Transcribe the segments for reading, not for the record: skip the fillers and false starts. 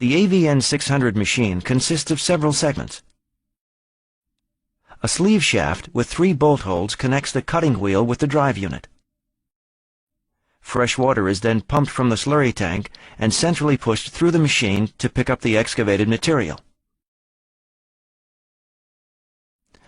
The AVN 600 machine consists of several segments. A sleeve shaft with 3 bolt holes connects the cutting wheel with the drive unit. Fresh water is then pumped from the slurry tank and centrally pushed through the machine to pick up the excavated material.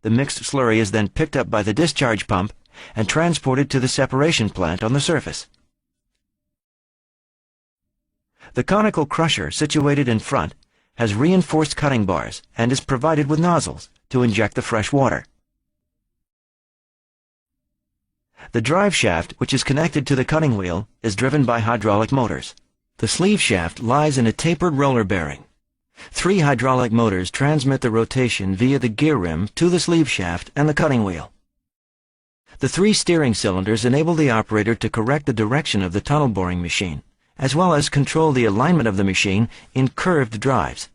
The mixed slurry is then picked up by the discharge pump and transported to the separation plant on the surface. The conical crusher situated in front has reinforced cutting bars and is provided with nozzles to inject the fresh water. The drive shaft, which is connected to the cutting wheel, is driven by hydraulic motors. The sleeve shaft lies in a tapered roller bearing. 3 hydraulic motors transmit the rotation via the gear rim to the sleeve shaft and the cutting wheel. The 3 steering cylinders enable the operator to correct the direction of the tunnel boring machine, as well as control the alignment of the machine in curved drives.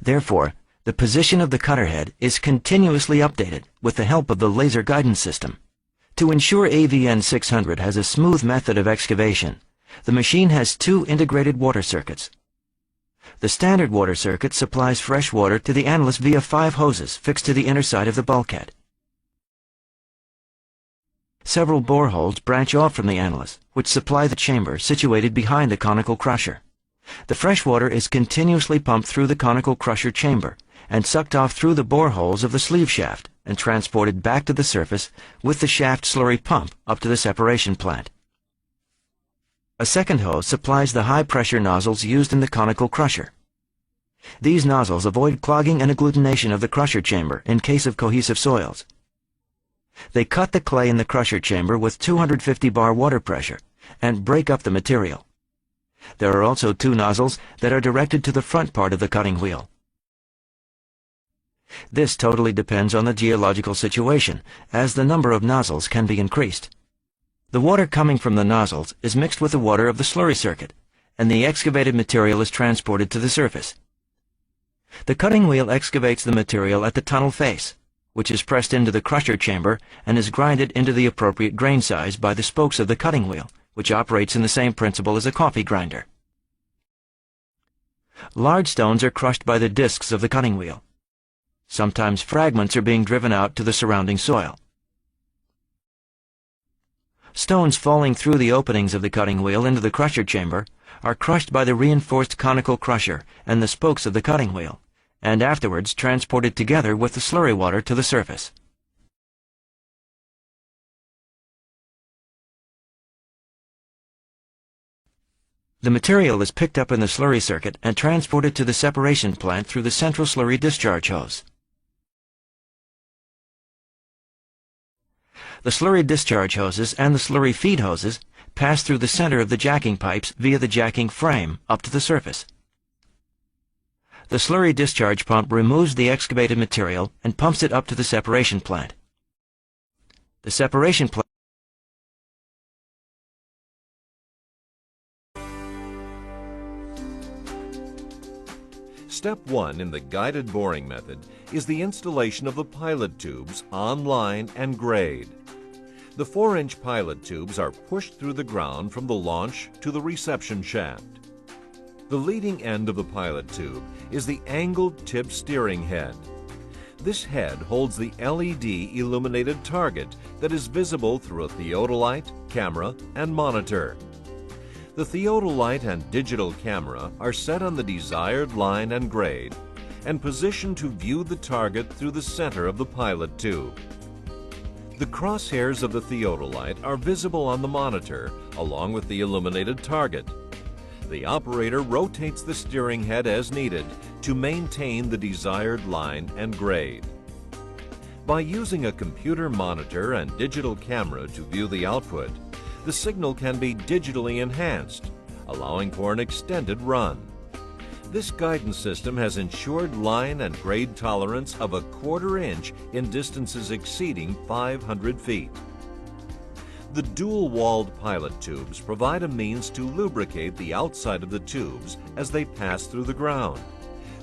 Therefore, the position of the cutter head is continuously updated with the help of the laser guidance system. To ensure AVN 600 has a smooth method of excavation, the machine has 2 integrated water circuits. The standard water circuit supplies fresh water to the annulus via 5 hoses fixed to the inner side of the bulkhead. Several boreholes branch off from the annulus, which supply the chamber situated behind the conical crusher. The fresh water is continuously pumped through the conical crusher chamber and sucked off through the boreholes of the sleeve shaft and transported back to the surface with the shaft slurry pump up to the separation plant. A second hose supplies the high-pressure nozzles used in the conical crusher. These nozzles avoid clogging and agglutination of the crusher chamber in case of cohesive soils. They cut the clay in the crusher chamber with 250 bar water pressure and break up the material. There are also 2 nozzles that are directed to the front part of the cutting wheel. This totally depends on the geological situation, as the number of nozzles can be increased. The water coming from the nozzles is mixed with the water of the slurry circuit, and the excavated material is transported to the surface. The cutting wheel excavates the material at the tunnel face, which is pressed into the crusher chamber and is grinded into the appropriate grain size by the spokes of the cutting wheel, which operates in the same principle as a coffee grinder. Large stones are crushed by the discs of the cutting wheel. Sometimes fragments are being driven out to the surrounding soil. Stones falling through the openings of the cutting wheel into the crusher chamber are crushed by the reinforced conical crusher and the spokes of the cutting wheel, and afterwards transported together with the slurry water to the surface. The material is picked up in the slurry circuit and transported to the separation plant through the central slurry discharge hose. The slurry discharge hoses and the slurry feed hoses pass through the center of the jacking pipes via the jacking frame up to the surface. The slurry discharge pump removes the excavated material and pumps it up to the separation plant. The separation plant Step 1 in the guided boring method is the installation of the pilot tubes on line and grade. The 4-inch pilot tubes are pushed through the ground from the launch to the reception shaft. The leading end of the pilot tube is the angled tip steering head. This head holds the LED illuminated target that is visible through a theodolite, camera, and monitor. The theodolite and digital camera are set on the desired line and grade and positioned to view the target through the center of the pilot tube. The crosshairs of the theodolite are visible on the monitor along with the illuminated target. The operator rotates the steering head as needed to maintain the desired line and grade. By using a computer monitor and digital camera to view the output, the signal can be digitally enhanced, allowing for an extended run. This guidance system has ensured line and grade tolerance of 1/4 inch in distances exceeding 500 feet. The dual-walled pilot tubes provide a means to lubricate the outside of the tubes as they pass through the ground,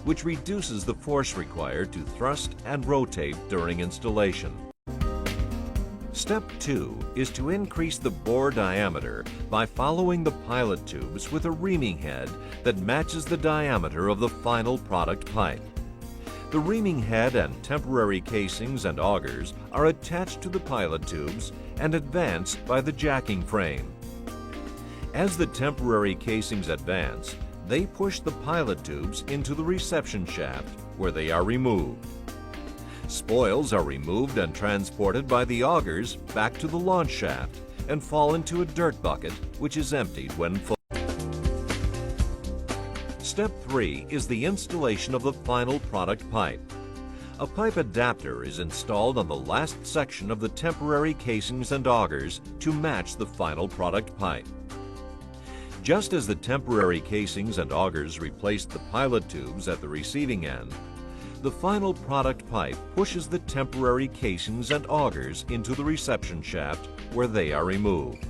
which reduces the force required to thrust and rotate during installation. Step 2 is to increase the bore diameter by following the pilot tubes with a reaming head that matches the diameter of the final product pipe. The reaming head and temporary casings and augers are attached to the pilot tubes and advanced by the jacking frame. As the temporary casings advance, they push the pilot tubes into the reception shaft, where they are removed. Spoils are removed and transported by the augers back to the launch shaft and fall into a dirt bucket, which is emptied when full. Step 3 is the installation of the final product pipe. A pipe adapter is installed on the last section of the temporary casings and augers to match the final product pipe. Just as the temporary casings and augers replaced the pilot tubes at the receiving end, the final product pipe pushes the temporary casings and augers into the reception shaft, where they are removed.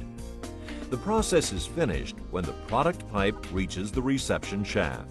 The process is finished when the product pipe reaches the reception shaft.